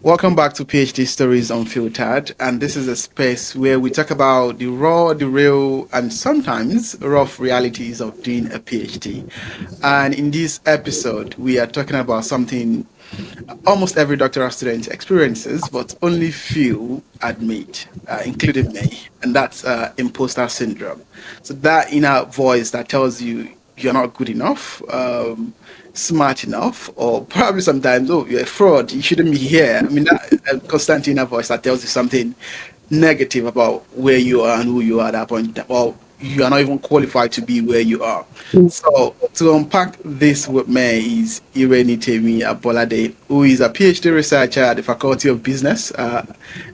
Welcome back to PhD Stories Unfiltered, and this is a space where we talk about the raw, the real, and sometimes rough realities of doing a PhD. And in this episode, we are talking about something almost every doctoral student experiences, but only few admit, including me, and that's imposter syndrome. So that inner voice that tells you you're not good enough, smart enough, or probably sometimes, oh, you're a fraud, you shouldn't be here. I mean, that constant inner voice that tells you something negative about where you are and who you are at that point. Well, you are not even qualified to be where you are. So to unpack this with me is Irenitemi Abolade, who is a PhD researcher at the Faculty of Business at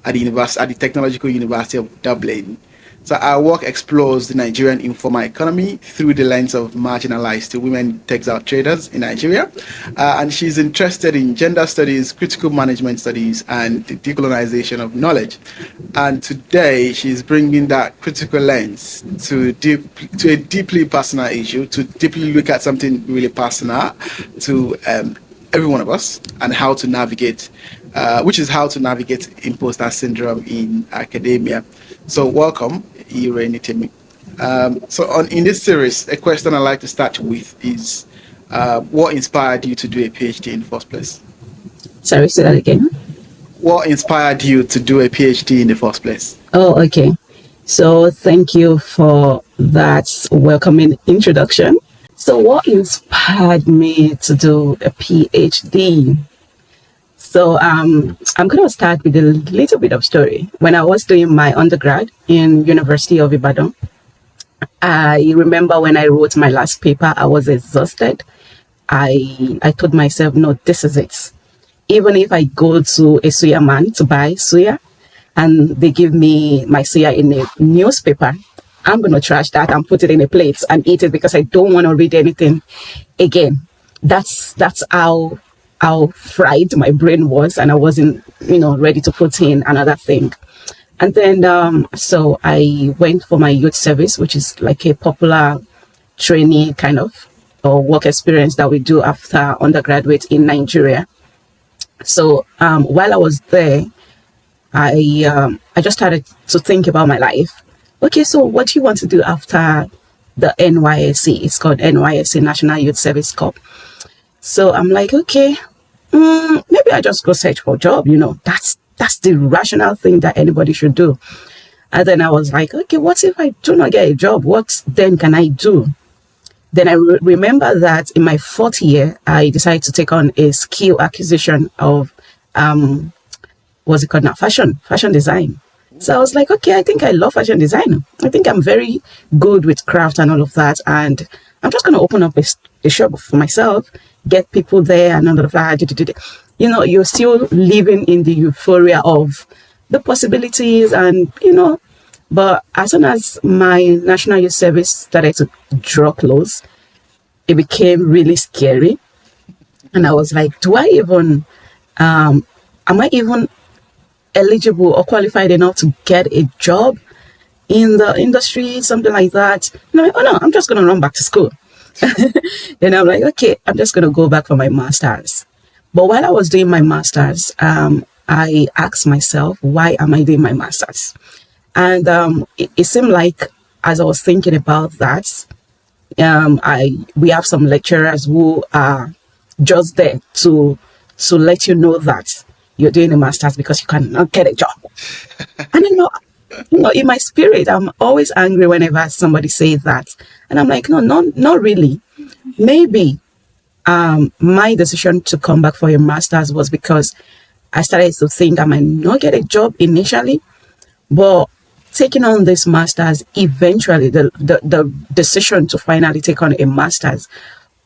the Technological University of Dublin. So our work explores the Nigerian informal economy through the lens of marginalized women textile traders in Nigeria. And she's interested in gender studies, critical management studies, and the decolonization of knowledge. And today she's bringing that critical lens to a deeply personal issue, to deeply look at something really personal to every one of us, and how to navigate, which is how to navigate imposter syndrome in academia. So welcome, Irenitemi. In this series, a question I like to start with is, what inspired you to do a PhD in the first place? Sorry, say that again. What inspired you to do a PhD in the first place? Oh, okay. So thank you for that welcoming introduction. So what inspired me to do a PhD? So I'm going to start with a little bit of story. When I was doing my undergrad in University of Ibadan, I remember when I wrote my last paper, I was exhausted. I told myself, no, this is it. Even if I go to a suya man to buy suya and they give me my suya in a newspaper, I'm going to trash that and put it in a plate and eat it because I don't want to read anything again. That's how fried my brain was, and I wasn't, ready to put in another thing. And then, so I went for my youth service, which is like a popular trainee kind of or work experience that we do after undergraduate in Nigeria. So while I was there, I just started to think about my life. Okay, so what do you want to do after the NYSC? It's called NYSC, National Youth Service Corps. So I'm like, okay, maybe I just go search for a job. That's the rational thing that anybody should do. And then I was like, okay, what if I do not get a job? What then can I do? Then I remember that in my fourth year, I decided to take on a skill acquisition of, what's it called now? Fashion design. So I was like, okay, I think I love fashion design. I think I'm very good with craft and all of that. And I'm just going to open up a shop for myself, get people there and all of that. You're still living in the euphoria of the possibilities and, but as soon as my National Youth Service started to draw close, it became really scary. And I was like, am I even eligible or qualified enough to get a job in the industry, something like that? And I'm like, oh no, I'm just going to run back to school. Then I'm like, okay, I'm just going to go back for my master's. But while I was doing my master's, I asked myself, why am I doing my master's? And it seemed like as I was thinking about that, we have some lecturers who are just there to let you know that you're doing a master's because you cannot get a job. And in my spirit, I'm always angry whenever somebody says that. And I'm like, no, not really. Maybe my decision to come back for a master's was because I started to think I might not get a job initially, but taking on this master's, eventually the decision to finally take on a master's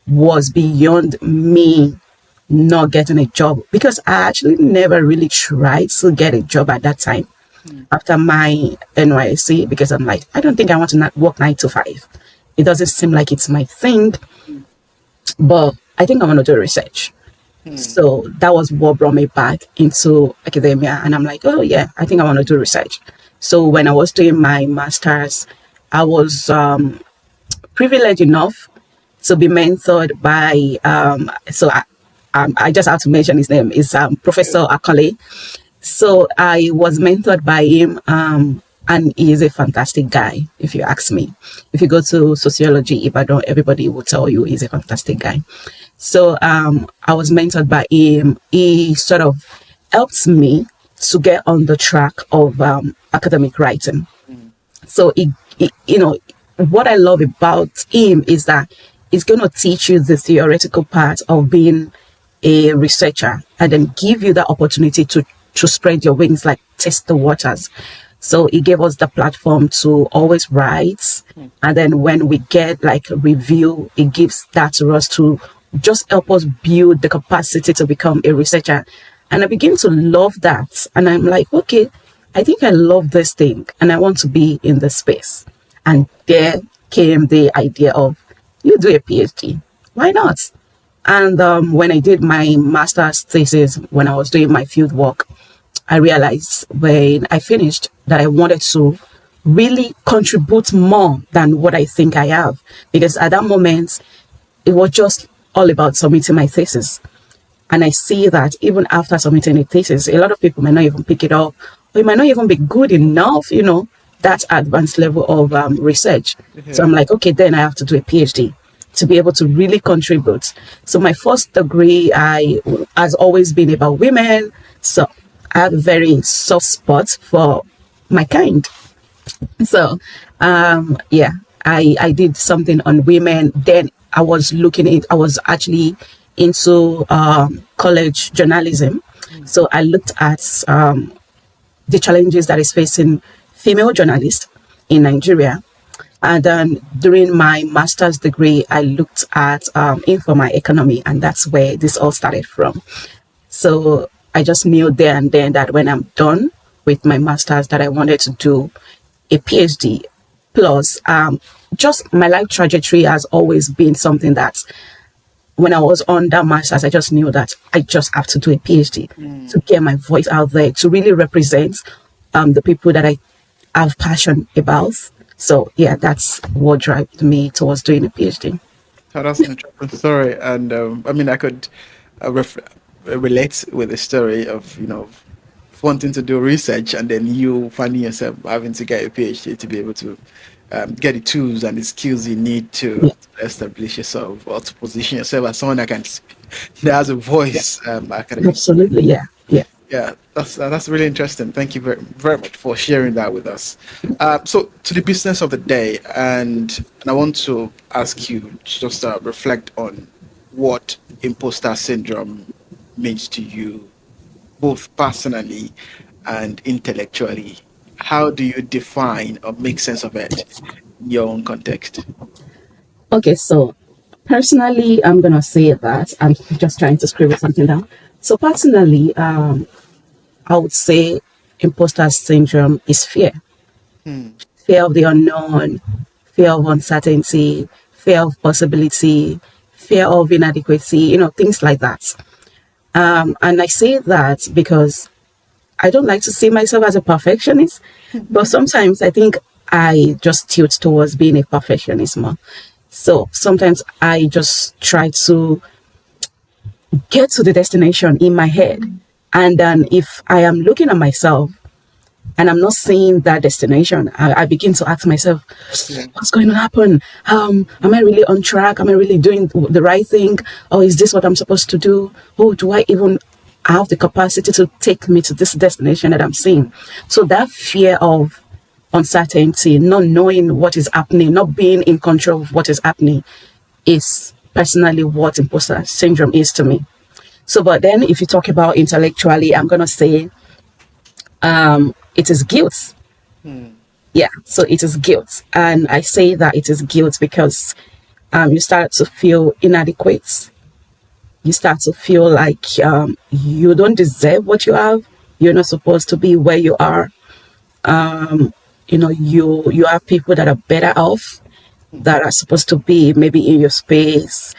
was beyond me not getting a job, because I actually never really tried to get a job at that time after my NYSC, because I'm like, I don't think I want to work 9 to 5. It doesn't seem like it's my thing, but I think I want to do research. So that was what brought me back into academia. And I'm like, oh yeah, I think I want to do research. So when I was doing my master's, I was privileged enough to be mentored by, I just have to mention his name, is Professor Akale. So I was mentored by him, and he is a fantastic guy, if you ask me. If you go to sociology, if I don't, everybody will tell you he's a fantastic guy. So I was mentored by him. He sort of helped me to get on the track of academic writing. So what I love about him is that he's going to teach you the theoretical part of being a researcher and then give you the opportunity to spread your wings, like test the waters. So he gave us the platform to always write. And then when we get like a review, he gives that to us to just help us build the capacity to become a researcher. And I begin to love that. And I'm like, okay, I think I love this thing and I want to be in this space. And there came the idea of, you do a PhD. Why not? And when I did my master's thesis, when I was doing my field work, I realized when I finished that I wanted to really contribute more than what I think I have. Because at that moment, it was just all about submitting my thesis. And I see that even after submitting a thesis, a lot of people might not even pick it up, or it might not even be good enough, that advanced level of research. So I'm like, okay, then I have to do a PhD to be able to really contribute. So my first degree has always been about women. So I have a very soft spot for my kind. So, I did something on women. Then I was actually into college journalism. So I looked at the challenges that is facing female journalists in Nigeria. And then during my master's degree, I looked at informal economy, and that's where this all started from. So I just knew there and then that when I'm done with my master's that I wanted to do a PhD. Plus, just my life trajectory has always been something that when I was on that master's, I just knew that I just have to do a PhD to get my voice out there, to really represent the people that I have passion about. So yeah, that's what drove me towards doing a PhD. So that's an interesting story, and I could relate with the story of wanting to do research and then you finding yourself having to get a PhD to be able to get the tools and the skills you need to Yeah, establish yourself or to position yourself as someone that that has a voice academically. absolutely. Yeah, yeah. Yeah, that's really interesting. Thank you very, very much for sharing that with us. So, to the business of the day, and I want to ask you to just reflect on what imposter syndrome means to you, both personally and intellectually. How do you define or make sense of it in your own context? Okay, so personally, I'm gonna say that I'm just trying to scribble something down. So personally, I would say imposter syndrome is fear. Fear of the unknown, fear of uncertainty, fear of possibility, fear of inadequacy, things like that. And I say that because I don't like to see myself as a perfectionist, but sometimes I think I just tilt towards being a perfectionist more. So sometimes I just try to get to the destination in my head. And then if I am looking at myself and I'm not seeing that destination, I begin to ask myself, Yeah. what's going to happen? Am I really on track? Am I really doing the right thing? Or is this what I'm supposed to do? Oh, do I even have the capacity to take me to this destination that I'm seeing? So that fear of uncertainty, not knowing what is happening, not being in control of what is happening is personally what imposter syndrome is to me. So, but then if you talk about intellectually, I'm going to say it is guilt. Yeah, so it is guilt. And I say that it is guilt because you start to feel inadequate. You start to feel like you don't deserve what you have. You're not supposed to be where you are. You have people that are better off, that are supposed to be maybe in your space,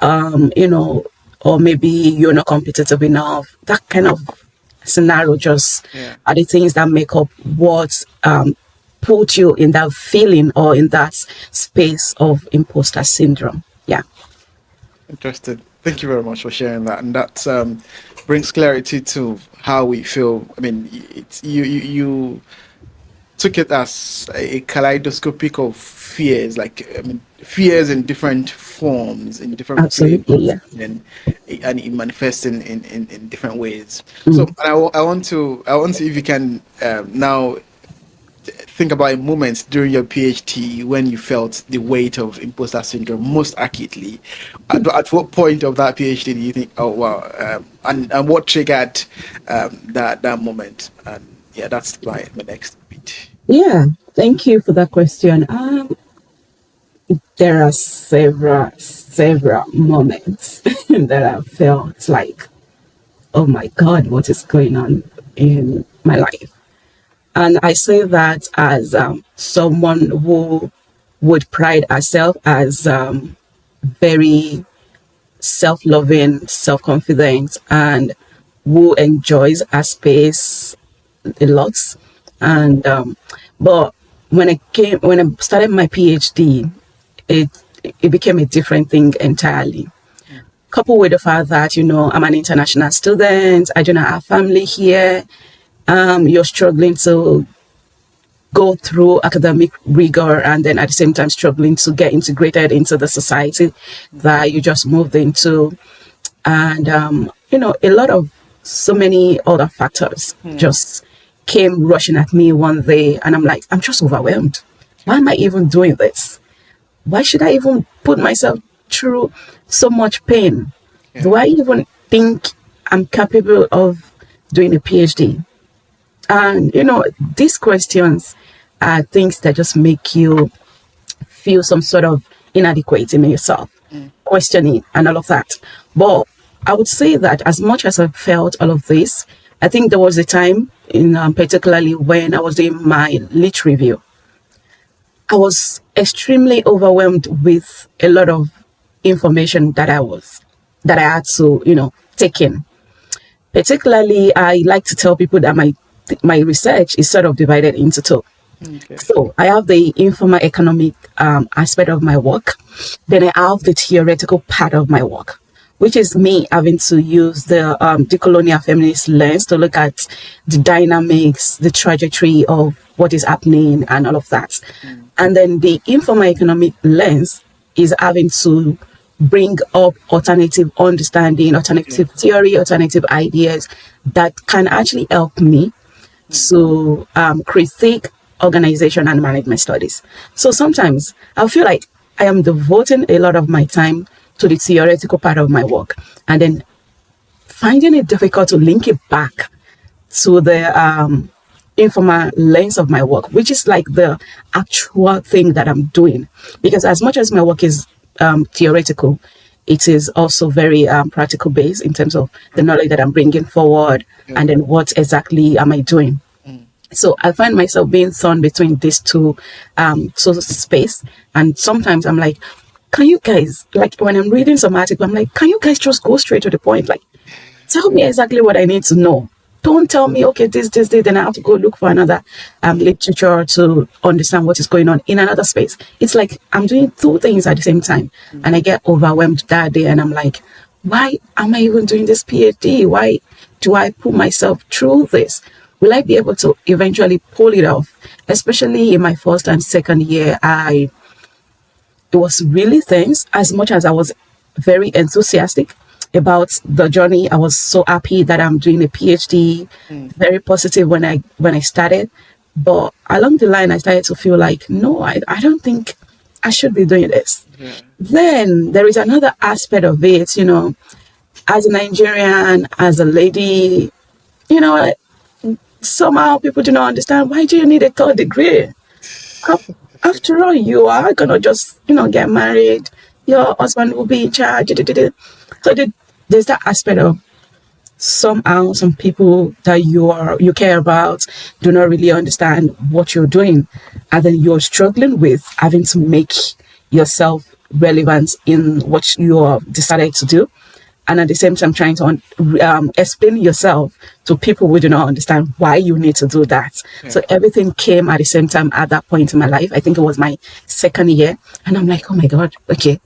or maybe you're not competitive enough. That kind of scenario just Yeah. are the things that make up what put you in that feeling or in that space of imposter syndrome. Yeah. Interesting. Thank you very much for sharing that, and that brings clarity to how we feel. I mean, you took it as a kaleidoscopic of fears, like I mean, fears in different forms, in different Absolutely, flavors, yeah. and it manifests in different ways. So, Mm. I want to, if you can now think about a moment during your PhD when you felt the weight of imposter syndrome most acutely. At what point of that PhD do you think, oh wow, and what triggered that moment? And yeah, that's my next bit. Yeah, thank you for that question. There are several moments that I felt like, oh my God, what is going on in my life? And I say that as someone who would pride herself as very self-loving, self-confident, and who enjoys her space a lot. And but when I started my PhD, it it became a different thing entirely. Coupled with the fact that I'm an international student, I do not have family here. You're struggling to go through academic rigor and then at the same time struggling to get integrated into the society that you just moved into. And a lot of so many other factors just came rushing at me one day, and I'm like, I'm just overwhelmed. Why am I even doing this? Why should I even put myself through so much pain? Yeah. Do I even think I'm capable of doing a PhD? And these questions are things that just make you feel some sort of inadequate in yourself, questioning and all of that. But I would say that as much as I felt all of this, I think there was a time in particularly when I was doing my lit review. I was extremely overwhelmed with a lot of information that I had to take in. Particularly, I like to tell people that my research is sort of divided into two. Okay. So I have the informal economic aspect of my work. Then I have the theoretical part of my work, which is me having to use the decolonial feminist lens to look at the dynamics, the trajectory of what is happening and all of that. And then the informal economic lens is having to bring up alternative understanding, alternative theory, alternative ideas that can actually help me to critique organization and management studies. So sometimes I feel like I am devoting a lot of my time to the theoretical part of my work and then finding it difficult to link it back to the informal lens of my work, which is like the actual thing that I'm doing. Because as much as my work is theoretical, it is also very practical based in terms of the knowledge that I'm bringing forward and then what exactly am I doing. So I find myself being thrown between these two space, and sometimes I'm like, can you guys, like when I'm reading some article, I'm like, can you guys just go straight to the point? Like, tell me exactly what I need to know. Don't tell me, okay, this, then I have to go look for another literature to understand what is going on in another space. It's like I'm doing two things at the same time, and I get overwhelmed that day, and I'm like, why am I even doing this PhD? Why do I put myself through this? Will I be able to eventually pull it off? Especially in my first and second year, it was really tense. As much as I was very enthusiastic about the journey, I was so happy that I'm doing a PhD. Very positive when I started, but along the line, I started to feel like, no, I don't think I should be doing this. Yeah. Then there is another aspect of it, as a Nigerian, as a lady, you know, somehow people do not understand, why do you need a third degree? Af- After all, you are gonna just get married. Your husband will be in charge. So there's that aspect of somehow some people that you care about do not really understand what you're doing, and then you're struggling with having to make yourself relevant in what you have decided to do, and at the same time trying to explain yourself to people who do not understand why you need to do that. So everything came at the same time at that point in my life. I think it was my second year, and I'm like, oh my god, okay,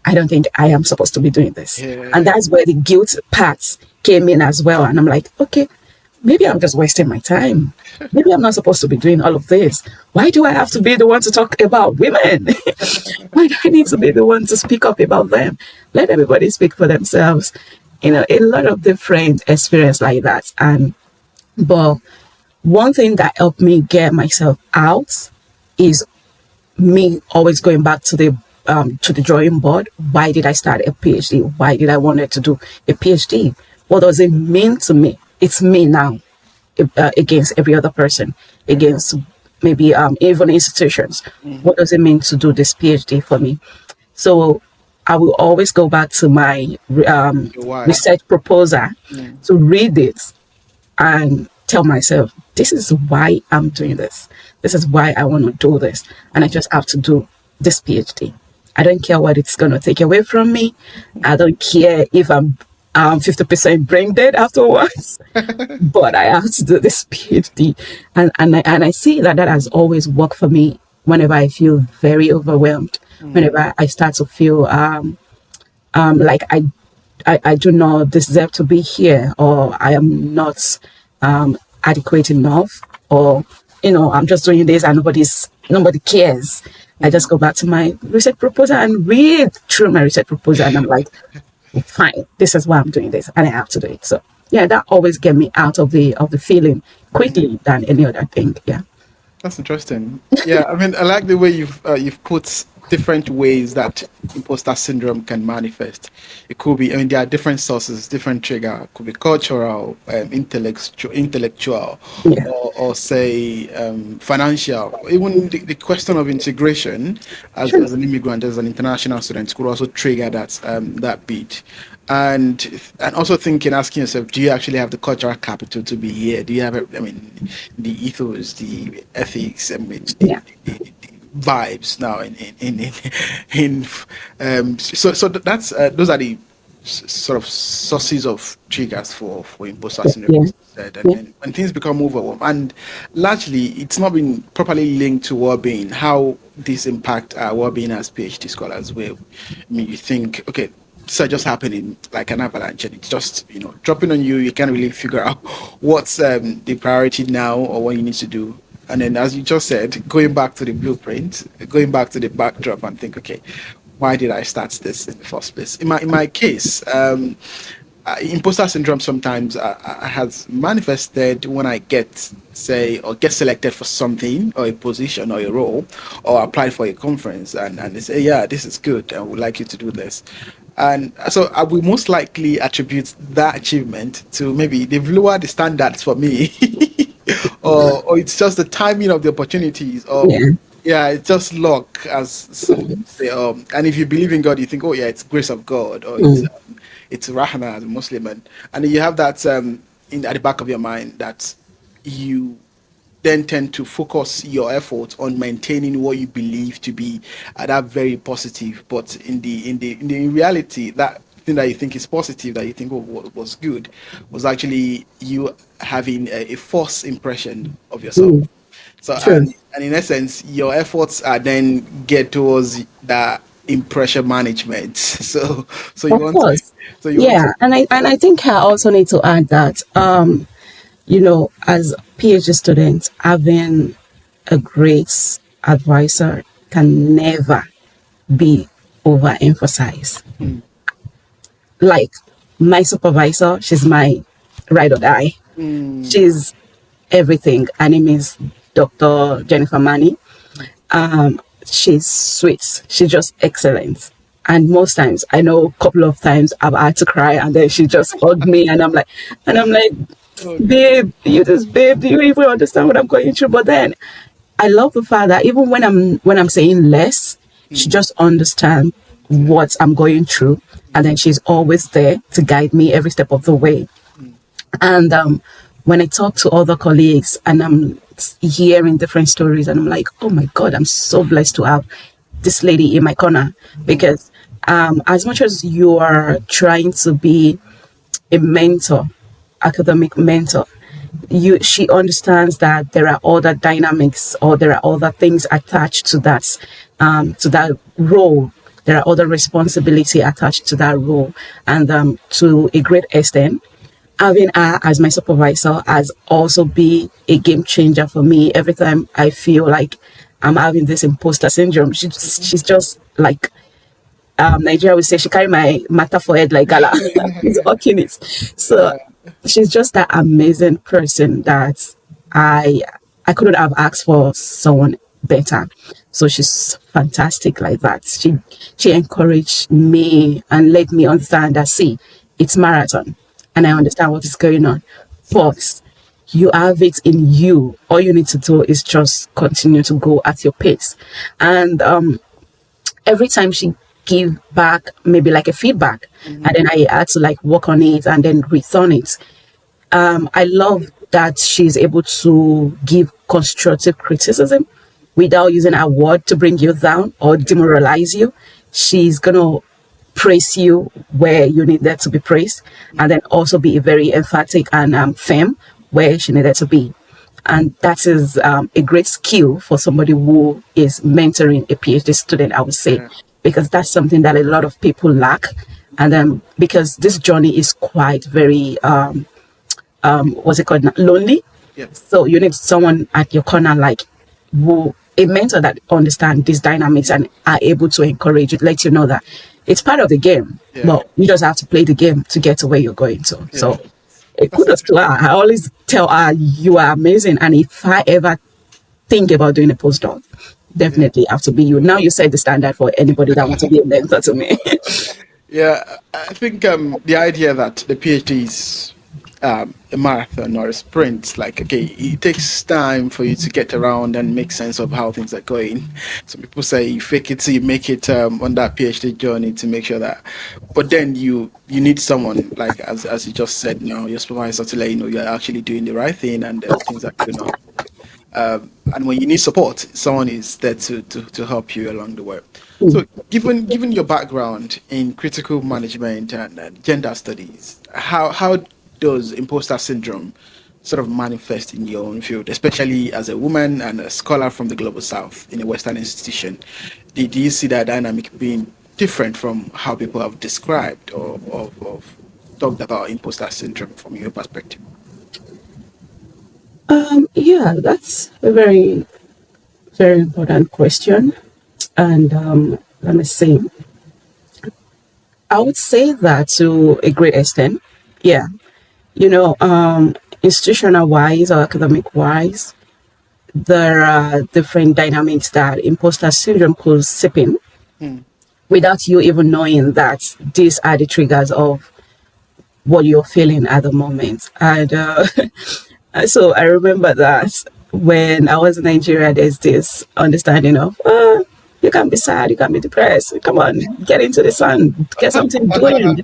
I don't think I am supposed to be doing this. And Yeah. that's where the guilt part came in as well. And I'm like, okay, maybe I'm just wasting my time. Maybe I'm not supposed to be doing all of this. Why do I have to be the one to talk about women? Why do I need to be the one to speak up about them? Let everybody speak for themselves. A lot of different experience like that. And but one thing that helped me get myself out is me always going back to the drawing board. Why did I start a PhD? Why did I wanted to do a PhD? What does it mean to me? It's me now, against every other person, against maybe even institutions. Mm-hmm. What does it mean to do this PhD for me? So I will always go back to my Why? research proposal Mm. to read it and tell myself, this is why I'm doing this. This is why I want to do this. And I just have to do this PhD. I don't care what it's going to take away from me. I don't care if I'm 50% brain dead afterwards, but I have to do this PhD. And I see that that has always worked for me whenever I feel very overwhelmed, Mm. whenever I start to feel like I do not deserve to be here, or I am not adequate enough, or I'm just doing this and nobody cares. I just Mm. go back to my research proposal and read through my research proposal, and I'm like, fine, this is why I'm doing this, and I have to do it. So yeah, that always get me out of the feeling quickly than any other thing. Yeah. That's interesting. Yeah, I mean, I like the way you've put different ways that imposter syndrome can manifest. It could be, I mean, there are different sources, different trigger. It could be cultural, intellectual, Yeah. or say financial. Even the question of integration Sure. as an immigrant, as an international student, could also trigger that bit. And also thinking, asking yourself, do you actually have the cultural capital to be here? Do you have, I mean, the ethos, the ethics, I mean, Yeah. the vibes now in so that's those are the sort of sources of triggers for imposter syndrome, Yeah. as you said. And Yeah. then when things become overwhelmed, and largely it's not been properly linked to well-being, how this impact our well-being as PhD scholars, where I mean, you think, okay, so just happening like an avalanche, and it's just dropping on you. You can't really figure out what's the priority now or what you need to do. And then, as you just said, going back to the blueprint, going back to the backdrop, and think, okay, why did I start this in the first place? In my case, imposter syndrome sometimes has manifested when I get, say, or get selected for something, or a position, or a role, or apply for a conference, and they say, yeah, this is good, and would like you to do this. And so I will most likely attribute that achievement to maybe they've lowered the standards for me, or it's just the timing of the opportunities, or Yeah. yeah, it's just luck, as some say. And if you believe in God, you think, oh yeah, it's grace of God, or Mm. it's rahma as a Muslim, and then you have that in at the back of your mind that you then tend to focus your efforts on maintaining what you believe to be that very positive, but in reality, that thing that you think is positive, that you think was good, was actually you having a false impression of yourself. Mm. So True. and in essence, your efforts are then get towards that impression management. So you Of want to, course. so you want to. Yeah, and I think I also need to add that as PhD students, having a great advisor can never be overemphasized. Mm, Like my supervisor, she's my ride or die. mm, She's everything. Her name is Dr. Jennifer Manny. She's sweet. She's just excellent. And most times, I know a couple of times I've had to cry, and then she just hugged me, and I'm like, okay. babe, babe, do you even understand what I'm going through? But then, I love the fact that even when I'm saying less, she Mm, just understands yeah. what I'm going through, and then she's always there to guide me every step of the way. Mm, And when I talk to other colleagues and I'm hearing different stories, and I'm like, oh my God, I'm so blessed to have this lady in my corner. mm, Because as much as you are trying to be a mentor, academic mentor, she understands that there are other dynamics, or there are other things attached to that role. there are other responsibility attached to that role. And to a great extent, having her as my supervisor has also been a game changer for me. Every time I feel like I'm having this imposter syndrome, she's just like, Nigeria would say, she carry my matter for head like gala. She's walking it. So Yeah. she's just that amazing person that I I couldn't have asked for someone better. So she's fantastic like that. She encouraged me and let me understand that, see, it's marathon and I understand what is going on. But you have it in you. All you need to do is just continue to go at your pace. And every time she give back maybe like a feedback, and then I had to like work on it and then return it. I love that she's able to give constructive criticism without using a word to bring you down or demoralize you. She's gonna praise you where you need that to be praised, and then also be very emphatic and firm where she needed to be. And that is a great skill for somebody who is mentoring a PhD student, I would say, Yeah. because that's something that a lot of people lack. And because this journey is quite very, what's it called, now? Lonely. Yeah. So you need someone at your corner, like who a mentor that understand these dynamics and are able to encourage you, let you know that it's part of the game, Yeah. but you just have to play the game to get to where you're going to. Yeah. So kudos to her. I always tell her, you are amazing. And if I ever think about doing a postdoc, definitely have to be you. Now you set the standard for anybody that wants to be a mentor to me. Yeah, I think the idea that the PhD is a marathon or a sprint, like, okay, it takes time for you to get around and make sense of how things are going. Some people say you fake it till you make it on that PhD journey to make sure that, but then you need someone, like as you just said, your supervisor to let you know you're actually doing the right thing and things are going on. And when you need support, someone is there to help you along the way. So, given your background in critical management and gender studies, how does imposter syndrome sort of manifest in your own field, especially as a woman and a scholar from the global south in a Western institution? Do you see that dynamic being different from how people have described or talked about imposter syndrome from your perspective? Yeah, that's a very, very important question. And let me see. I would say that to a great extent, yeah. You know, institutional wise or academic wise, there are different dynamics that imposter syndrome could seep in Hmm. without you even knowing that these are the triggers of what you're feeling at the moment. And so I remember that when I was in Nigeria, there's this understanding of, you can't be sad, you can't be depressed. Come on, get into the sun, get something doing.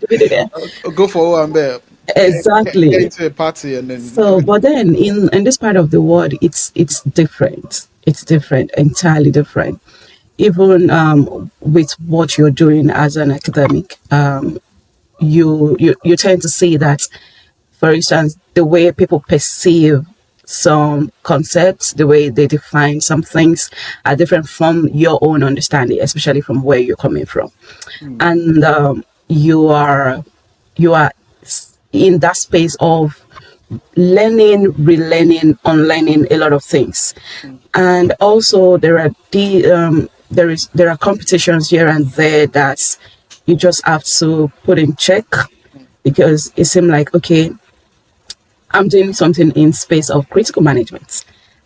Go for one, bear. Get Exactly. into a party and then So, but then in this part of the world, it's different. It's different, entirely different. Even with what you're doing as an academic, you tend to see that, for instance, the way people perceive some concepts, the way they define some things are different from your own understanding, especially from where you're coming from. And you are in that space of learning, relearning, unlearning a lot of things. And also there are competitions here and there that you just have to put in check, because it seemed like, okay, I'm doing something in space of critical management.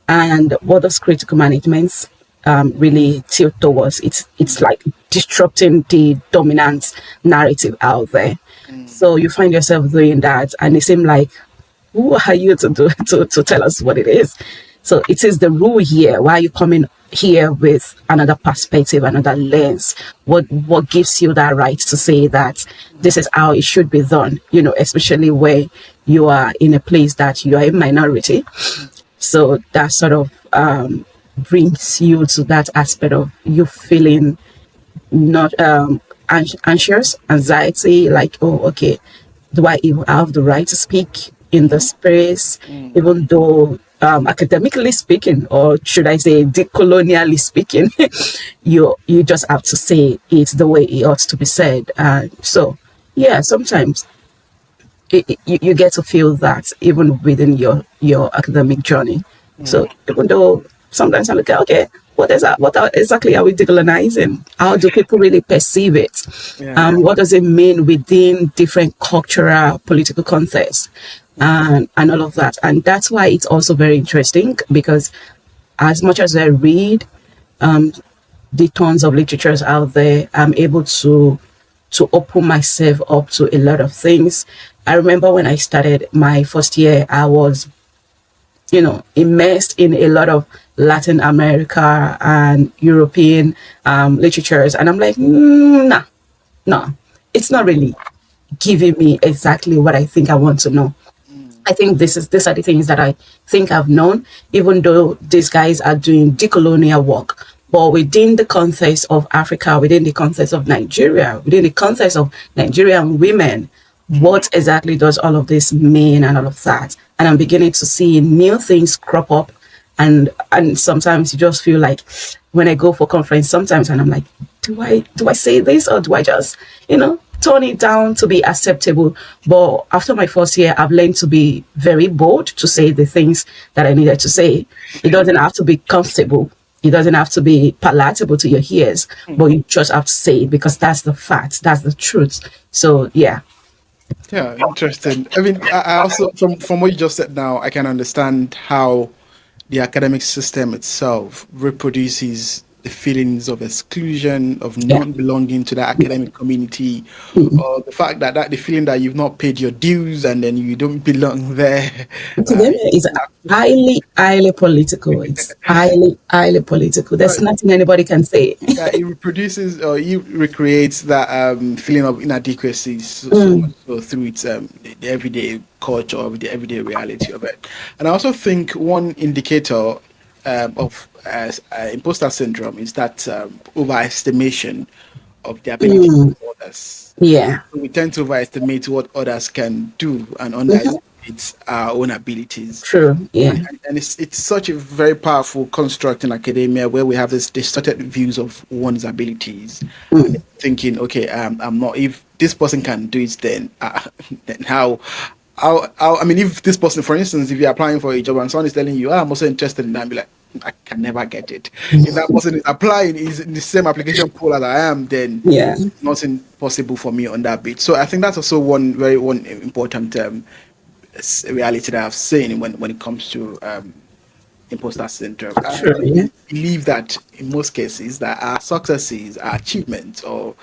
And what does critical management really tilt towards? It's like disrupting the dominant narrative out there. So you find yourself doing that, and it seems like, who are you to do to tell us what it is? So it is the rule here. Why are you coming here with another perspective, another lens? What gives you that right to say that this is how it should be done? Especially where you are in a place that you are a minority. So that sort of brings you to that aspect of you feeling not anxious, anxiety, like, oh, okay, do I even have the right to speak? in the space, Mm. even though academically speaking, or should I say decolonially speaking, you just have to say it the way it ought to be said. So yeah, sometimes you get to feel that even within your academic journey. So Mm. even though sometimes I look at, okay, what is that? Exactly are we decolonizing? How do people really perceive it? Yeah. What does it mean within different cultural, political contexts, and all of that? And that's why it's also very interesting because as much as I read the tons of literatures out there, I'm able to open myself up to a lot of things. I remember when I started my first year, I was, immersed in a lot of Latin America and European literatures, and I'm like, nah, no, it's not really giving me exactly what I think I want to know. Mm. I think these are the things that I think I've known, even though these guys are doing decolonial work. But within the context of Africa, within the context of Nigeria, within the context of Nigerian women, what exactly does all of this mean and all of that? And I'm beginning to see new things crop up, and sometimes you just feel like when I go for conference sometimes and I'm like, do I say this or do I just tone it down to be acceptable? But after my first year, I've learned to be very bold to say the things that I needed to say. It doesn't have to be comfortable, it doesn't have to be palatable to your ears, but you just have to say it because that's the fact, that's the truth. So yeah. Yeah, interesting. I mean, I also from what you just said now, I can understand how the academic system itself reproduces the feelings of exclusion, of Yeah. not belonging to the academic community, Mm. or the fact that the feeling that you've not paid your dues and then you don't belong there. Academia is highly, highly political. It's highly, highly political. Uh, There's nothing anybody can say. it reproduces or it recreates that feeling of inadequacy so much Mm, so through its the everyday culture of the everyday reality of it. And I also think one indicator of imposter syndrome is that overestimation of the ability mm, of others. yeah. We tend to overestimate what others can do and Mhm. underestimate our own abilities. True. and, Yeah. and it's such a very powerful construct in academia where we have this distorted views of one's abilities and Mm. thinking, okay, I'm not, if this person can do it, then then I mean, if this person, for instance, if you're applying for a job and someone is telling you, I'm also interested in that, be like, I can never get it. If that person is applying is in the same application pool as I am, then Yeah. nothing possible for me on that bit. So I think that's also one important reality that I've seen when it comes to imposter syndrome. I True. Yeah. believe that in most cases that our successes, our achievements, or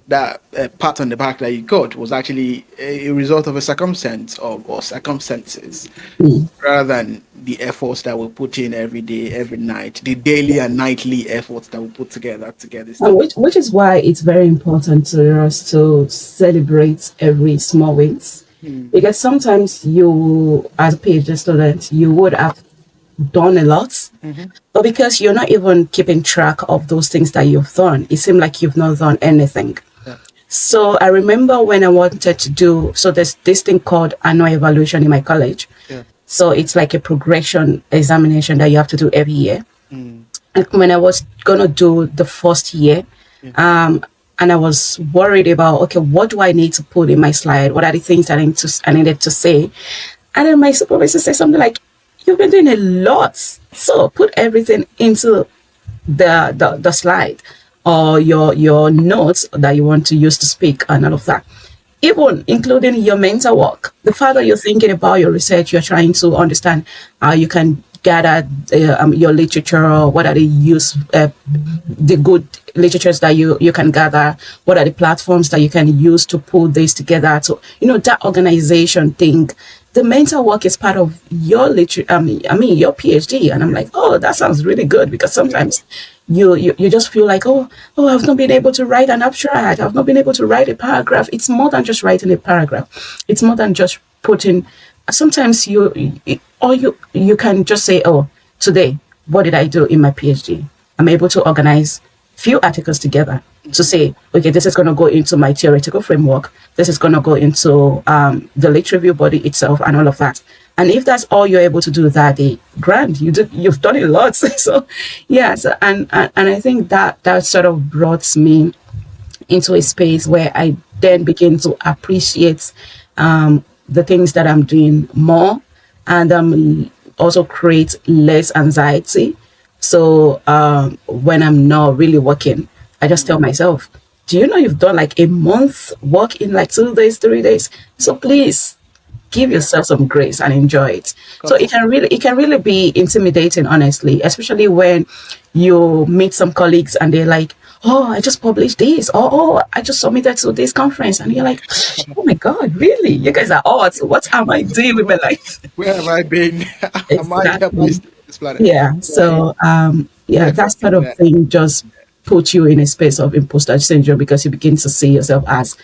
that pat on the back that you got was actually a result of a circumstance or circumstances Mm. rather than the efforts that we put in every day, every night, the daily and nightly efforts that we put together to get this And thing. which is why it's very important to us to celebrate every small wins. Hmm. Because sometimes you, as a PhD student, you would have done a lot, Mm-hmm. but because you're not even keeping track of those things that you've done, it seems like you've not done anything. Yeah. So I remember when I wanted to do, so there's this thing called annual evaluation in my college. Yeah. So it's like a progression examination that you have to do every year. Mm. And when I was gonna do the first year, Yeah. and I was worried about, okay, what do I need to put in my slide? What are the things that I needed to say? And then my supervisor said something like, "You've been doing a lot, so put everything into the slide or your notes that you want to use to speak and all of that, even including your mental work. The fact that you're thinking about your research, you're trying to understand how you can gather your literature, or what are the good literatures that you can gather, what are the platforms that you can use to pull this together, to that organization thing. The mental work is part of your your PhD." And I'm like, oh, that sounds really good, because sometimes you just feel like, oh, I've not been able to write an abstract, I've not been able to write a paragraph. It's more than just writing a paragraph. It's more than just putting. Sometimes you can just say, oh, today, what did I do in my PhD? I'm able to organize few articles together. to say, okay, this is going to go into my theoretical framework. This is going to go into the lit review body itself and all of that. And if that's all you're able to do that day, grand, you've done a lot. So, yeah. So, and I think that sort of brought me into a space where I then begin to appreciate the things that I'm doing more, and also create less anxiety. So when I'm not really working, I just tell myself, do you know you've done like a month work in like 2 days, 3 days? So please give Yeah, yourself some grace and enjoy it. of So course. it can really be intimidating, honestly, especially when you meet some colleagues and they're like, oh, I just published this, or oh, I just submitted to this conference, and you're like, oh my god, really? You guys are odd. What am I doing with my life? Where have I been? Am I Exactly. still on this planet? Yeah. Right. So yeah, that Definitely. sort of thing just puts you in a space of imposter syndrome because you begin to see yourself as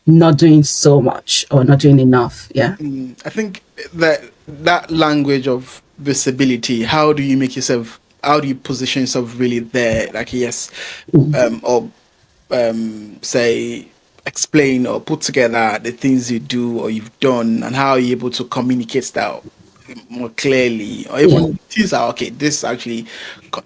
not doing so much or not doing enough. Yeah. I think that language of visibility, how do you make yourself, how do you position yourself really there? Like, yes, or say, explain or put together the things you do or you've done, and how you're able to communicate that more clearly, or Yeah. even tease out, okay, this actually,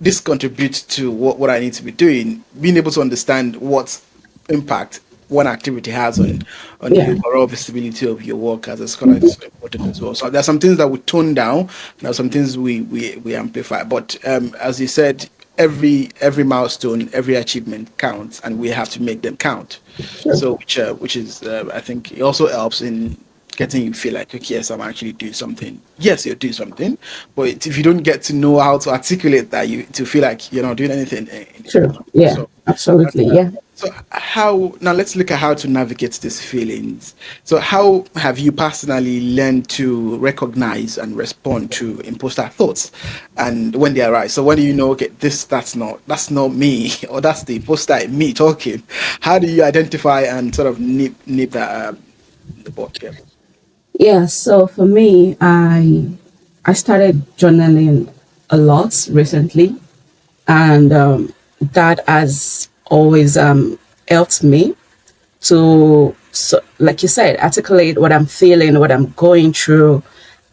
this contributes to what I need to be doing. Being able to understand what impact one activity has on the Yeah. overall visibility of your work as a scholar is important as well. So there are some things that we tone down, there are some things we amplify. But as you said, every milestone, every achievement counts, and we have to make them count. Sure. So which is I think it also helps in getting you feel like, okay, yes, I'm actually doing something. Yes, you're doing something, but if you don't get to know how to articulate that, you to feel like you're not doing anything Sure. in Yeah. so Absolutely. Yeah. so how now let's look at how to navigate these feelings. So how have you personally learned to recognize and respond to imposter thoughts and when they arise? So when do you know, okay, that's not me, or that's the imposter in me talking? How do you identify and sort of nip that in the book? Yeah. Yeah. So for me, I started journaling a lot recently, and that has always helped me to, so, like you said, articulate what I'm feeling, what I'm going through,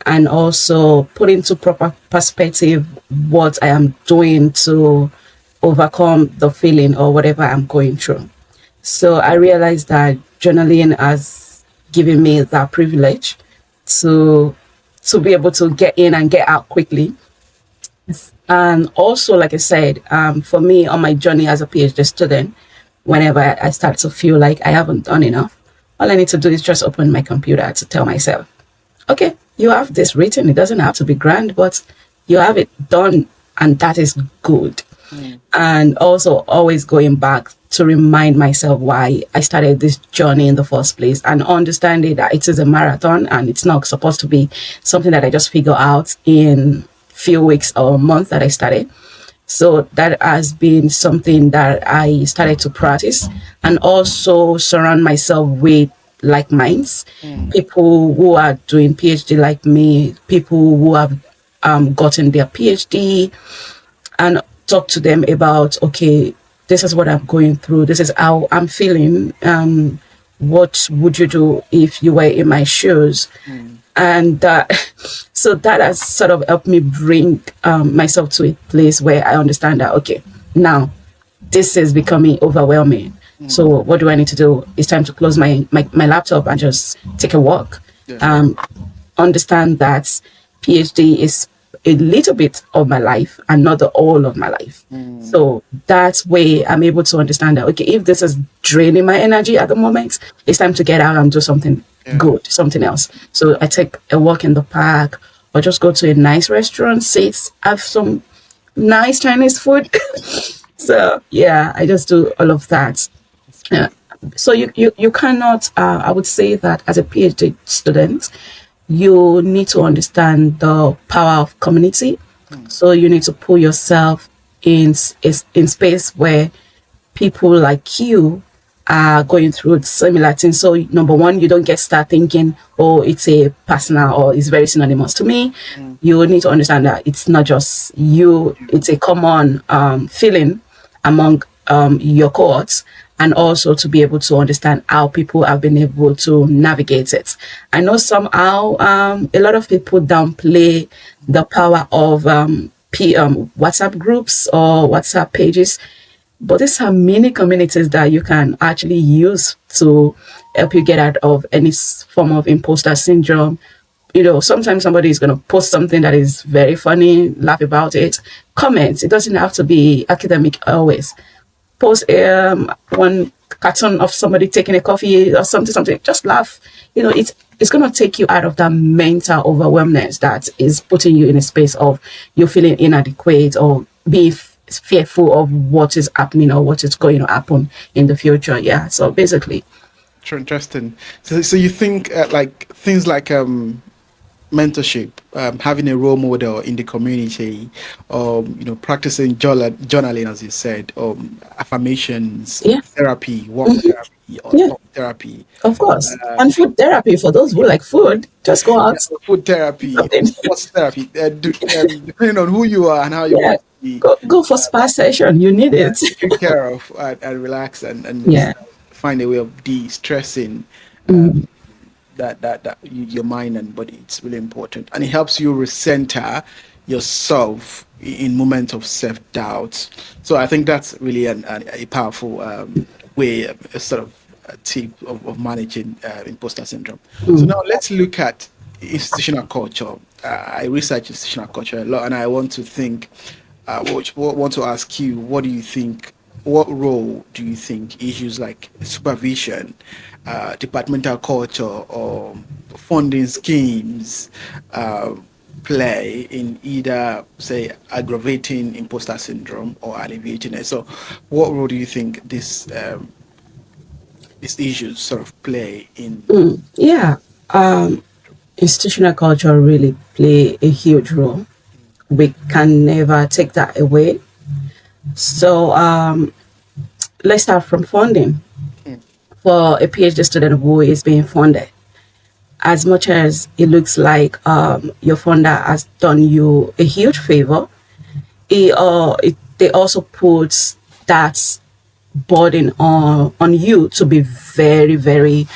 and also put into proper perspective what I am doing to overcome the feeling or whatever I'm going through. So I realized that journaling has given me that privilege to be able to get in and get out quickly. And also, like I said, for me on my journey as a PhD student, whenever I start to feel like I haven't done enough, all I need to do is just open my computer to tell myself, okay, you have this written. It doesn't have to be grand, but you have it done, and that is good. Mm, And also always going back to remind myself why I started this journey in the first place, and understanding that it is a marathon and it's not supposed to be something that I just figure out in few weeks or months that I started. So that has been something that I started to practice, and also surround myself with like minds, mm, people who are doing PhD like me, people who have gotten their PhD, and talk to them about, okay, this is what I'm going through, this is how I'm feeling. What would you do if you were in my shoes? mm, And so that has sort of helped me bring myself to a place where I understand that, okay, now this is becoming overwhelming. So mm. what do I need to do? It's time to close my laptop and just take a walk. Yeah. Um, understand that PhD is a little bit of my life and not the whole of my life. Mm, So that way I'm able to understand that, okay, if this is draining my energy at the moment, it's time to get out and do something yeah. good, something else. So I take a walk in the park, or just go to a nice restaurant, sit, have some nice Chinese food. So yeah, I just do all of that. That's Yeah. great. So you cannot, I would say that as a PhD student, you need to understand the power of community. Mm, So you need to put yourself in space where people like you are going through similar things. So number one, you don't get start thinking, oh, it's a personal or it's very synonymous to me. mm, You need to understand that it's not just you, it's a common feeling among your cohorts, and also to be able to understand how people have been able to navigate it. I know somehow a lot of people downplay the power of WhatsApp groups or WhatsApp pages, but these are mini communities that you can actually use to help you get out of any form of imposter syndrome. Sometimes somebody is going to post something that is very funny, laugh about it, comment. It doesn't have to be academic always. Post one cartoon of somebody taking a coffee or something, just laugh. It's going to take you out of that mental overwhelmness that is putting you in a space of you feeling inadequate or being fearful of what is happening or what is going to happen in the future. Yeah. So basically, Interesting. So you think like things like mentorship, having a role model in the community, practicing journaling, as you said, affirmations, yeah. therapy, work Mhm. therapy, or Yeah, talk therapy, of course. uh, And food therapy for those who like food, just go yeah, out, food therapy, something. sports therapy, depending on who you are and how you Yeah. want to be Go for spa session. You need it. taken care of, and relax and Yeah. find a way of de-stressing Mm, your mind and body. It's really important, and it helps you recenter yourself in moments of self-doubt. So I think that's really a powerful way, a sort of a tip of managing imposter syndrome. So mm, now let's look at institutional culture. I research institutional culture a lot, and I want to think, want to ask you, what do you think? What role do you think issues like supervision, departmental culture, or funding schemes uh, play in either, say, aggravating imposter syndrome or alleviating it? So, what role do you think these issues sort of play in? mm. Yeah. Institutional culture really play a huge role. We can never take that away. So let's start from funding. Mm, For a PhD student who is being funded, as much as it looks like your funder has done you a huge favor, they also put that burden on you to be very, very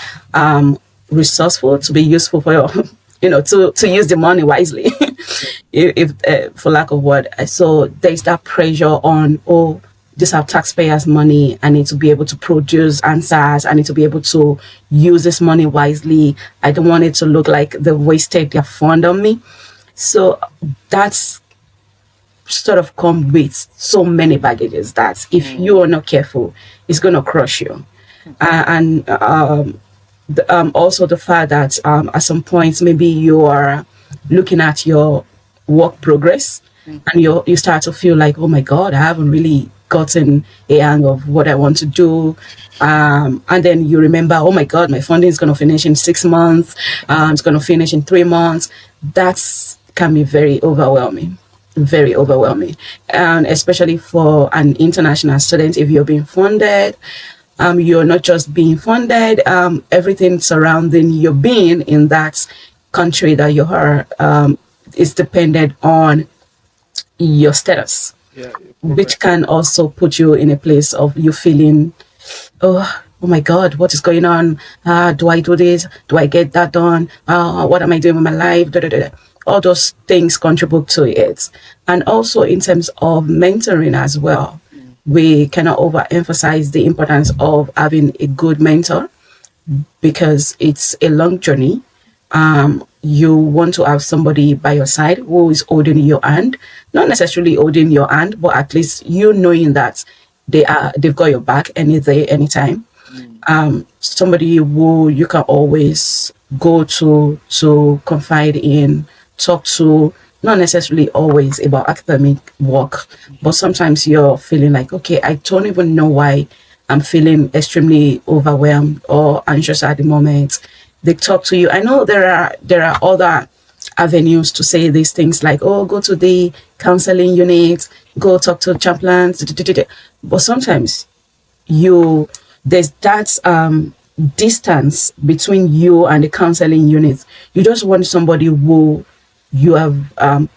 resourceful, to be useful for your, to use the money wisely, if for lack of word. So there's that pressure on, oh, these are taxpayers' money. I need to be able to produce answers. I need to be able to use this money wisely. I don't want it to look like they wasted their fund on me. So that's sort of come with so many baggages that if mm, you are not careful, it's going to crush you. And also the fact that at some point maybe you are looking at your work progress mm, and you start to feel like, oh my god, I haven't really gotten a hang of what I want to do. And then you remember, oh my god, my funding is going to finish in 6 months. It's going to finish in 3 months. That's can be very overwhelming, very overwhelming, and especially for an international student. If you're being funded, you're not just being funded, everything surrounding your being in that country that you are is dependent on your status, yeah, progress. which can also put you in a place of you feeling, oh my god, what is going on? Do I do this? Do I get that done? What am I doing with my life? Da, da, da, da. All those things contribute to it. And also in terms of mentoring as well, Mm, we cannot overemphasize the importance of having a good mentor because it's a long journey. You want to have somebody by your side who is holding your hand, not necessarily holding your hand, but at least you knowing that they've got your back any day, anytime. mm, Somebody who you can always go to confide in, talk to, not necessarily always about academic work, but sometimes you're feeling like, okay, I don't even know why I'm feeling extremely overwhelmed or anxious at the moment. They talk to you. I know there are other avenues to say these things like, oh, go to the counseling unit, go talk to chaplains, but sometimes you there's that distance between you and the counseling unit. You just want somebody who you have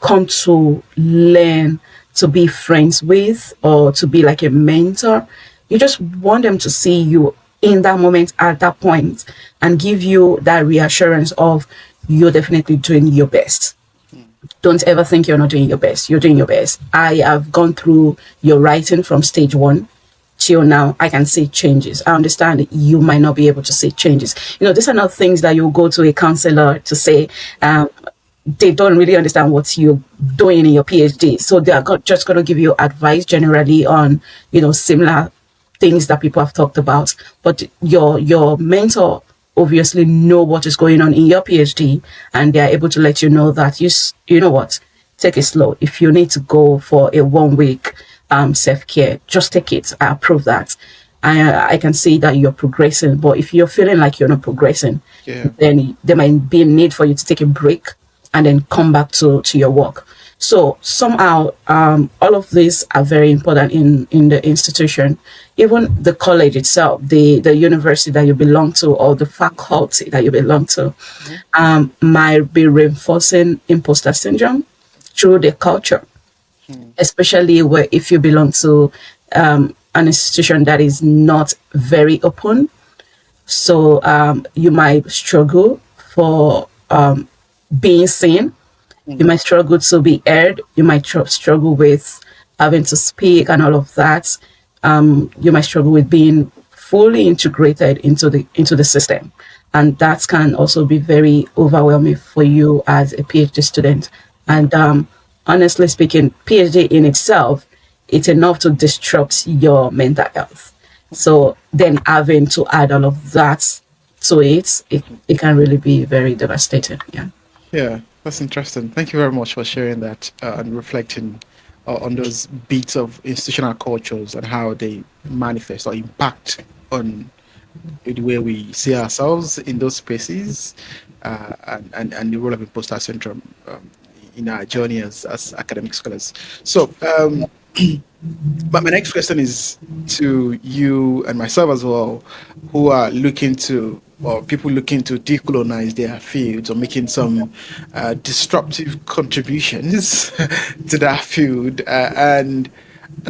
come to learn to be friends with or to be like a mentor. You just want them to see you in that moment, at that point, and give you that reassurance of you're definitely doing your best. Don't ever think you're not doing your best. You're doing your best. I have gone through your writing from stage one till now. I can see changes. I understand that you might not be able to see changes. These are not things that you go to a counselor to say. They don't really understand what you're doing in your PhD. So they are just going to give you advice generally on, similar things that people have talked about. But your mentor obviously know what is going on in your PhD, and they are able to let you know that you know what, take it slow. If you need to go for a 1 week self-care, just take it. I approve that. I can see that you're progressing, but if you're feeling like you're not progressing, then there might be a need for you to take a break and then come back to your work. So somehow, all of these are very important in the institution. Even the college itself, the university that you belong to, or the faculty that you belong to, might be reinforcing imposter syndrome through the culture, especially where if you belong to an institution that is not very open. So you might struggle for being seen. You might struggle to be heard. You might struggle with having to speak and all of that. You might struggle with being fully integrated into the system, and that can also be very overwhelming for you as a PhD student. And honestly speaking, PhD in itself, it's enough to disrupt your mental health. So then having to add all of that to it can really be very devastating. Yeah. Yeah, that's interesting. Thank you very much for sharing that and reflecting on those bits of institutional cultures and how they manifest or impact on the way we see ourselves in those spaces, and the role of imposter syndrome in our journey as academic scholars. So, but my next question is to you and myself as well, who are looking to, or people looking to decolonize their fields or making some disruptive contributions to that field, and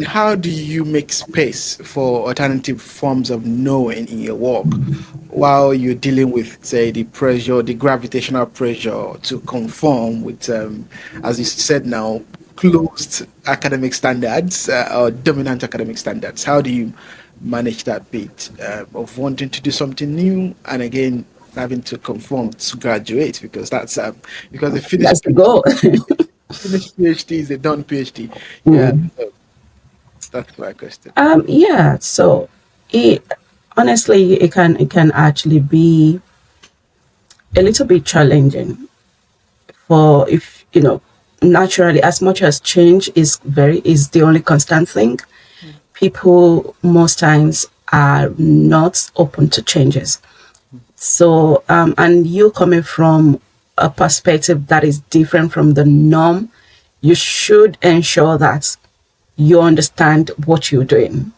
how do you make space for alternative forms of knowing in your work while you're dealing with, say, the pressure, the gravitational pressure to conform with, as you said now, closed academic standards or dominant academic standards? How do you manage that bit of wanting to do something new and again having to conform to graduate, because that's because the That's the goal. finished PhD is a done PhD. Yeah, so that's my question. Yeah. So it honestly, it can actually be a little bit challenging for, if naturally, as much as change is the only constant thing, people most times are not open to changes. So and you coming from a perspective that is different from the norm, you should ensure that you understand what you're doing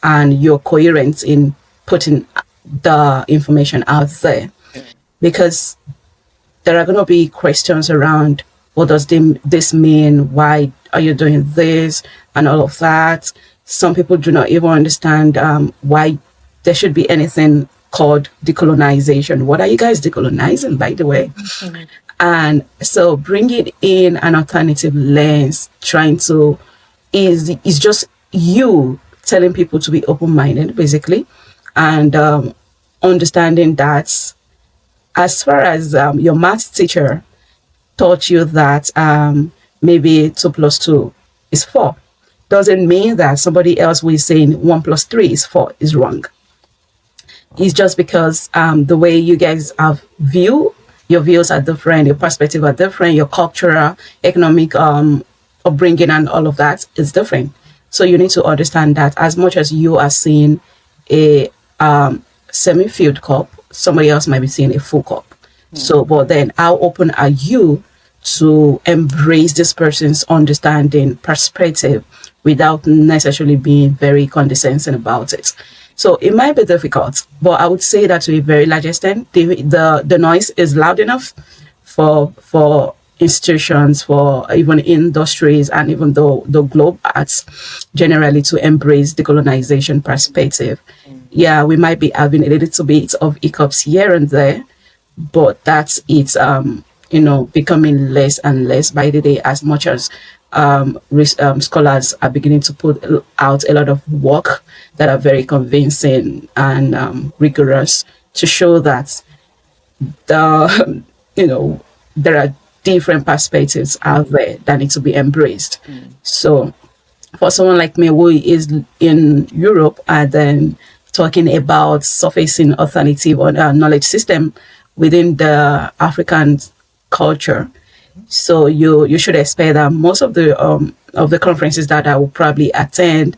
and you're coherent in putting the information out there, Yeah. because there are going to be questions around what does this mean, why are you doing this, and all of that. Some people do not even understand why there should be anything called decolonization. What are you guys decolonizing, by the way? And so bringing in an alternative lens, trying to, is just you telling people to be open-minded, basically, and understanding that as far as your maths teacher taught you that maybe 2 plus 2 is 4, doesn't mean that somebody else who is saying 1 plus 3 is 4 is wrong. It's just because the way you guys have your views are different, your perspective are different, your cultural, economic upbringing and all of that is different. So you need to understand that as much as you are seeing a semi-filled cup, somebody else might be seeing a full cup. So, but then how open are you to embrace this person's understanding, perspective, without necessarily being very condescending about it? So it might be difficult, but I would say that to a very large extent, the noise is loud enough for institutions, for even industries, and even the globe arts generally to embrace decolonization perspective. Yeah, we might be having a little bit of hiccups here and there, but that's it's becoming less and less by the day, as much as scholars are beginning to put out a lot of work that are very convincing and rigorous to show that the there are different perspectives out there that need to be embraced. So for someone like me who is in Europe and then talking about surfacing alternative or knowledge system within the African culture, so you should expect that most of the conferences that I will probably attend,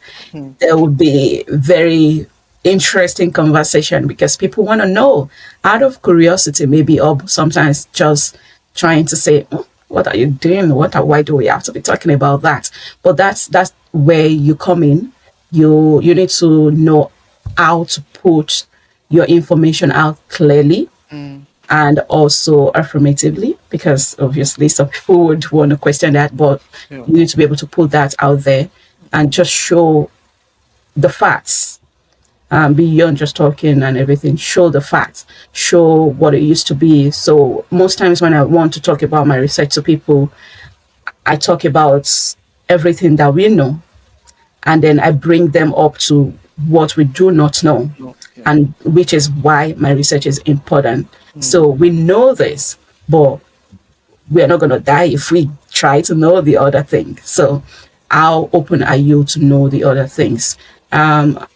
there will be very interesting conversation because people want to know out of curiosity, maybe, or sometimes just trying to say, "Oh, what are you doing? Why do we have to be talking about that?" But that's where you come in. You need to know how to put your information out clearly and also affirmatively, because obviously some people would want to question that, but Yeah. you need to be able to put that out there and just show the facts, beyond just talking and everything. Show the facts, show what it used to be. So most times when I want to talk about my research to people, I talk about everything that we know, and then I bring them up to what we do not know, No, yeah. and which is why my research is important. So we know this, but we are not going to die if we try to know the other thing. So how open are you to know the other things?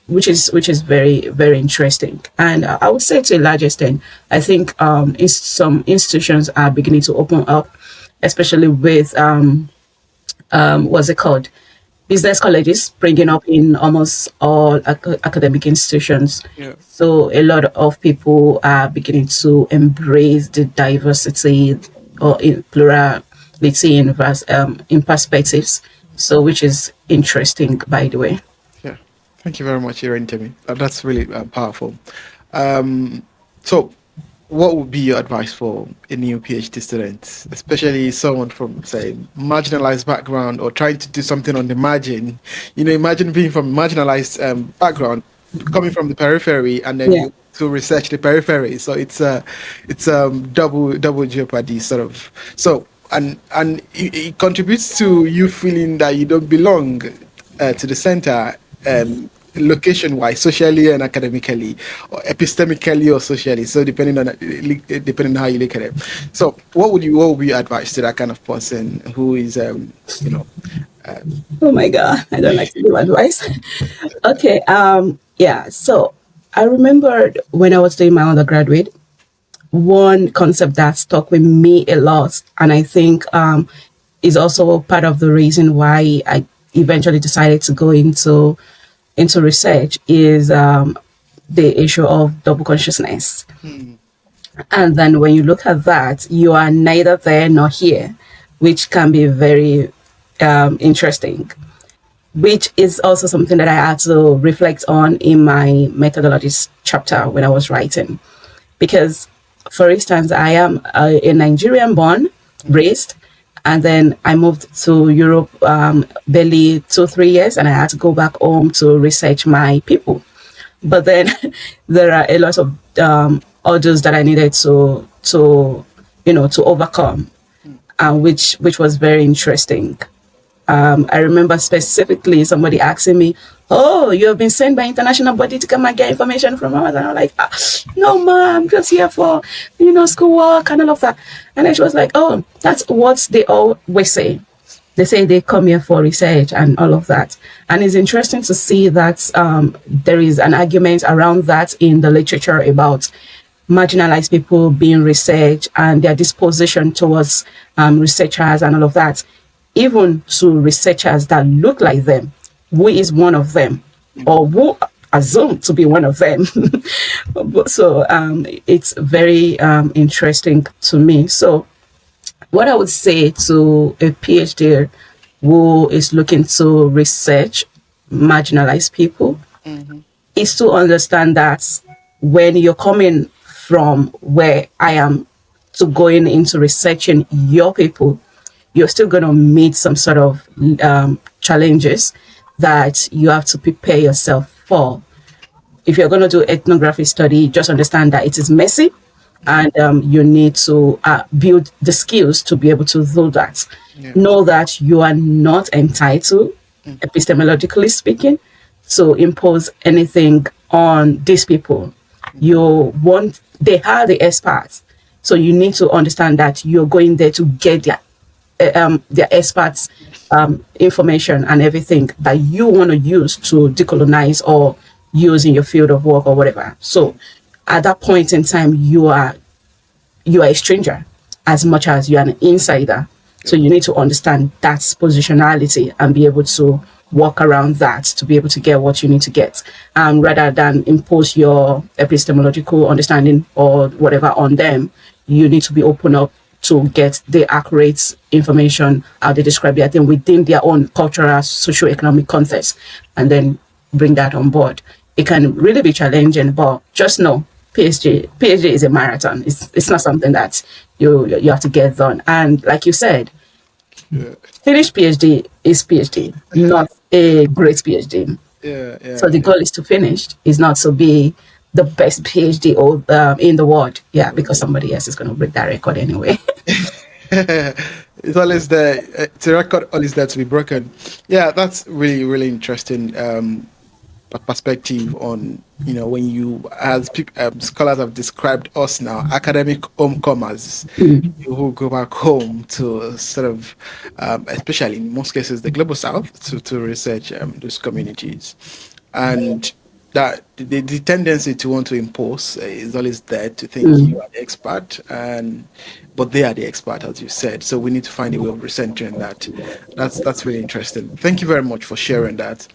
Which is very, very interesting. And I would say to a large extent, I think some institutions are beginning to open up, especially with what's it called, business colleges bringing up in almost all academic institutions. Yeah. So a lot of people are beginning to embrace the diversity or in plurality in perspectives. So which is interesting, by the way. Yeah. Thank you very much, Irenitemi. That's really powerful. So, what would be your advice for a new PhD student, especially someone from, say, marginalized background or trying to do something on the margin? Imagine being from marginalized background, coming from the periphery, and then Yeah. you to research the periphery. So it's double jeopardy sort of. So and it contributes to you feeling that you don't belong to the center. Location wise, socially and academically, or epistemically or socially. So depending on how you look at it. So what would be your advice to that kind of person who is you know Oh my God, I don't like to give advice. Okay. Yeah. So I remembered when I was doing my undergraduate, one concept that stuck with me a lot, and I think is also part of the reason why I eventually decided to go into research, is the issue of double consciousness. And then when you look at that, you are neither there nor here, which can be very interesting, which is also something that I had to reflect on in my methodologies chapter when I was writing. Because, for instance, I am a Nigerian born, raised, and then I moved to Europe barely 2 3 years, and I had to go back home to research my people. But then there are a lot of orders that I needed to overcome, which was very interesting. I remember specifically somebody asking me, "Oh, you have been sent by international body to come and get information from us?" And I'm like, "No, ma'am, I'm just here for schoolwork and all of that." And then she was like, "Oh, that's what they always say. They say they come here for research and all of that." And it's interesting to see that there is an argument around that in the literature about marginalized people being researched and their disposition towards researchers and all of that, even to researchers that look like them, who is one of them, or who assumed to be one of them. So it's very interesting to me. So what I would say to a PhD who is looking to research marginalized people is to understand that when you're coming from where I am to going into researching your people, you're still going to meet some sort of challenges that you have to prepare yourself for. If you're going to do ethnography study, just understand that it is messy, and you need to build the skills to be able to do that. Yeah. Know that you are not entitled, epistemologically speaking, to impose anything on these people. They are the experts. So you need to understand that you're going there to get their experts information and everything that you want to use to decolonize or use in your field of work or whatever. So at that point in time, you are a stranger as much as you're an insider. So you need to understand that positionality and be able to work around that to be able to get what you need to get, rather than impose your epistemological understanding or whatever on them. You need to be open up to get the accurate information, how they describe their thing within their own cultural, socio-economic context, and then bring that on board. It can really be challenging, but just know PhD is a marathon. It's not something that you have to get done. And like you said, Yeah. finished PhD is PhD, not a great PhD. Yeah. So the goal is to finish, is not to be the best PhD in the world. Yeah, because somebody else is going to break that record anyway. It's always there. It's a record always there to be broken. Yeah, that's really, really interesting perspective on, when you, as scholars have described us now, academic homecomers, who go back home to sort of, especially in most cases, the global south, to research those communities. And that the tendency to want to impose is always there, to think you are the expert, but they are the expert, as you said. So we need to find a way of recentering that. That's really interesting. Thank you very much for sharing that.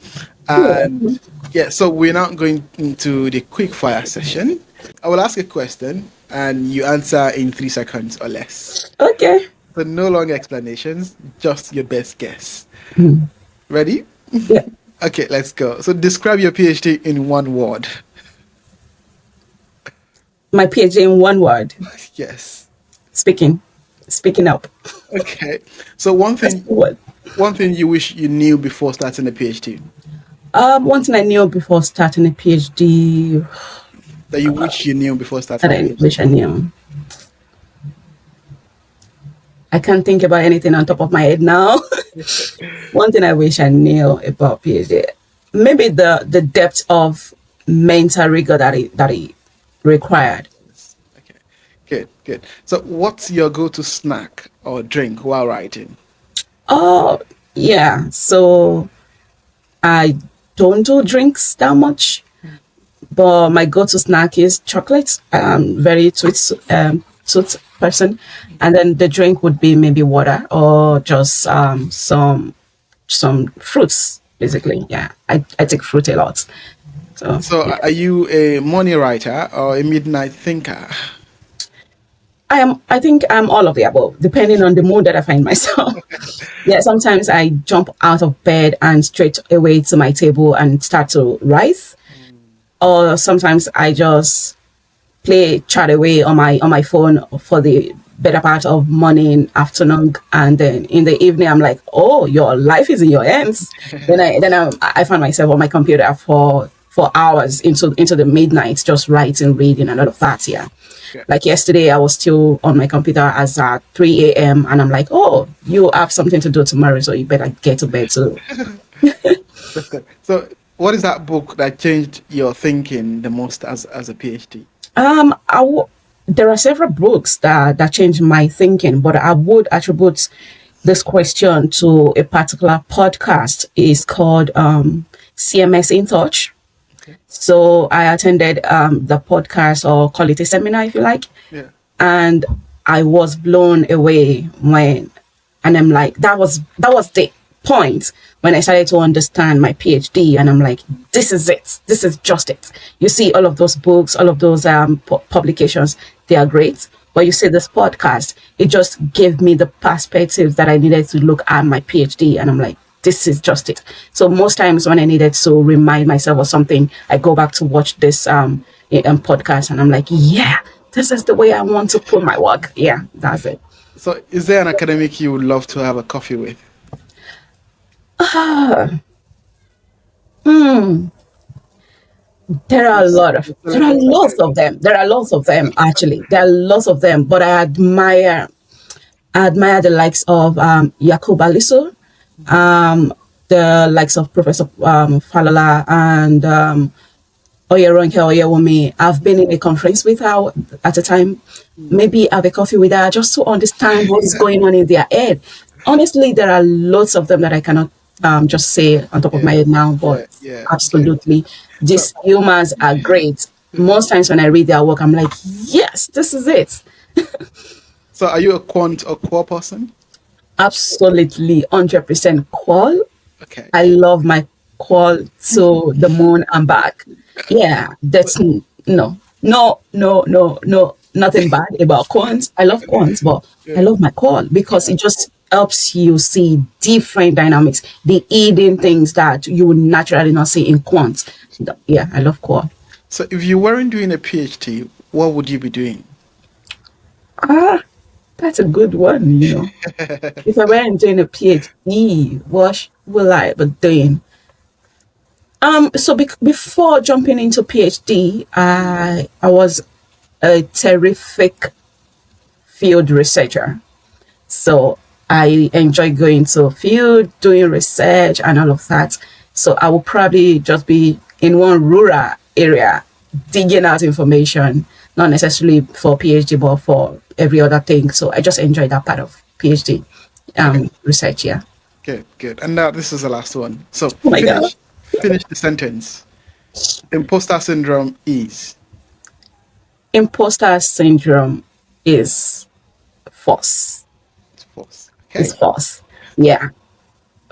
And yeah, so we're now going into the quick fire session. I will ask a question and you answer in 3 seconds or less. Okay. So no long explanations, just your best guess. Ready? Yeah. Okay, let's go. So describe your PhD in one word. My PhD in one word. Yes. Speaking up. Okay. So one thing you wish you knew before starting a PhD. One thing I knew before starting a PhD That you wish you knew before starting that a I PhD. wish I knew. I can't think about anything on top of my head now. One thing I wish I knew about PhD, maybe the depth of mental rigor that it required. Okay, good. So what's your go-to snack or drink while writing? Oh, yeah. So I don't do drinks that much, but my go-to snack is chocolate. I'm very sweet person, and then the drink would be maybe water or just some fruits. Basically, yeah. I take fruit a lot. So yeah. Are you a morning writer or a midnight thinker? I think I'm all of the above, depending on the mood that I find myself. Yeah, sometimes I jump out of bed and straight away to my table and start to write. Or sometimes I just chat away on my phone for the better part of morning, afternoon, and then in the evening I'm like, oh, your life is in your hands. I find myself on my computer for hours into the midnight, just writing, reading, and all of that. Yeah. Okay. Like yesterday, I was still on my computer as at 3 a.m. and I'm like, oh, you have something to do tomorrow, so you better get to bed too. That's good. So what is that book that changed your thinking the most as a PhD? There are several books that changed my thinking, but I would attribute this question to a particular podcast. It's called CMS In Touch. So I attended the podcast, or call it a seminar if you like. Yeah. And I was blown away and I'm like, that was the point when I started to understand my PhD, and I'm like, this is it. This is just it. You see all of those books, all of those publications, they are great. But you see this podcast, it just gave me the perspective that I needed to look at my PhD, and I'm like, this is just it. So most times when I needed to remind myself of something, I go back to watch this podcast, and I'm like, yeah, this is the way I want to put my work. Yeah, that's it. So, is there an academic you would love to have a coffee with? There are a Yes. lot of, there Excellent, are excellent. lots of them. There are lots of them, actually. There are lots of them, but I admire the likes of Yakub Aliso, the likes of Professor Falala, and Oyeronke Oyewumi. I've been in a conference with her at a time. Maybe have a coffee with her just to understand what is going on in their head. Honestly, there are lots of them that I cannot just say on top of my Yeah, head now, but yeah, yeah. Okay. absolutely, So, these humans are great. Most times when I read their work, I'm like, yes, this is it. so are you a quant or core person? Absolutely, 100% qual. Okay. I love my call to the moon and back. Yeah, no, nothing bad about quants. I love quants, but I Yeah, love my call because yeah. it just helps you see different dynamics, the hidden things that you would naturally not see in quants. Yeah, I love qual. So, if you weren't doing a PhD, what would you be doing? Ah, that's a good one. If I weren't doing a PhD, what will I be doing? So before jumping into PhD, I was a terrific field researcher. So I enjoy going to field, doing research, and all of that. So I will probably just be in one rural area, digging out information, not necessarily for PhD, but for every other thing. So I just enjoy that part of PhD Okay. research. Yeah. Good, good. And now this is the last one. So, Oh my God. finish the sentence. Imposter syndrome is. Imposter syndrome is false. It's false. It's Okay. false. Yeah.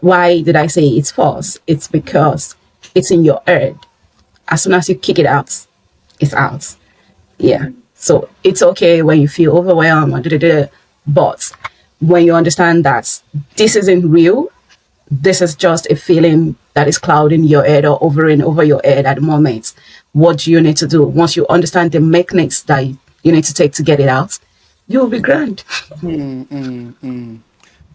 Why did I say it's false? It's because it's in your head. As soon as you kick it out, it's out. Yeah. So it's okay when you feel overwhelmed or da-da-da, but when you understand that this isn't real, this is just a feeling that is clouding your head or hovering over your head at the moment. What do you need to do? Once you understand the mechanics that you need to take to get it out, you'll be grand.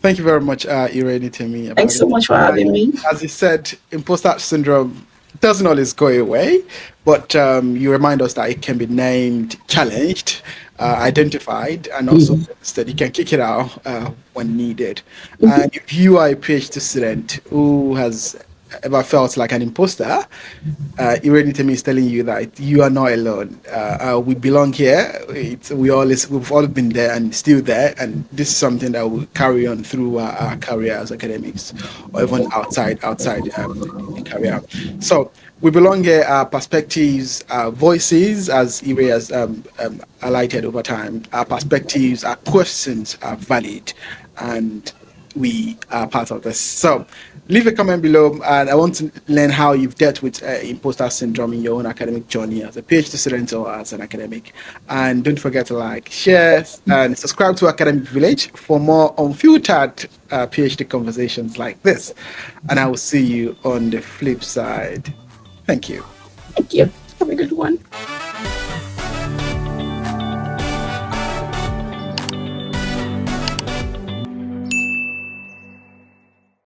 Thank you very much, Irenitemi Thanks so Abolade. much for having me. As you said, imposter syndrome doesn't always go away, but you remind us that it can be named, challenged, identified, and also that you can kick it out when needed. And if you are a PhD student who has ever felt like an imposter, Irenitemi is telling you that you are not alone. We belong here. We've all been there and still there, and this is something that will carry on through our career as academics, or even outside the career. So we belong here. Our perspectives, our voices, as Ire has highlighted over time, our perspectives, our questions are valid, and we are part of this. So leave a comment below, and I want to learn how you've dealt with imposter syndrome in your own academic journey as a PhD student or as an academic. And don't forget to like, share, and subscribe to Academic Village for more unfiltered PhD conversations like this. And I will see you on the flip side. Thank you. Thank you. Have a good one.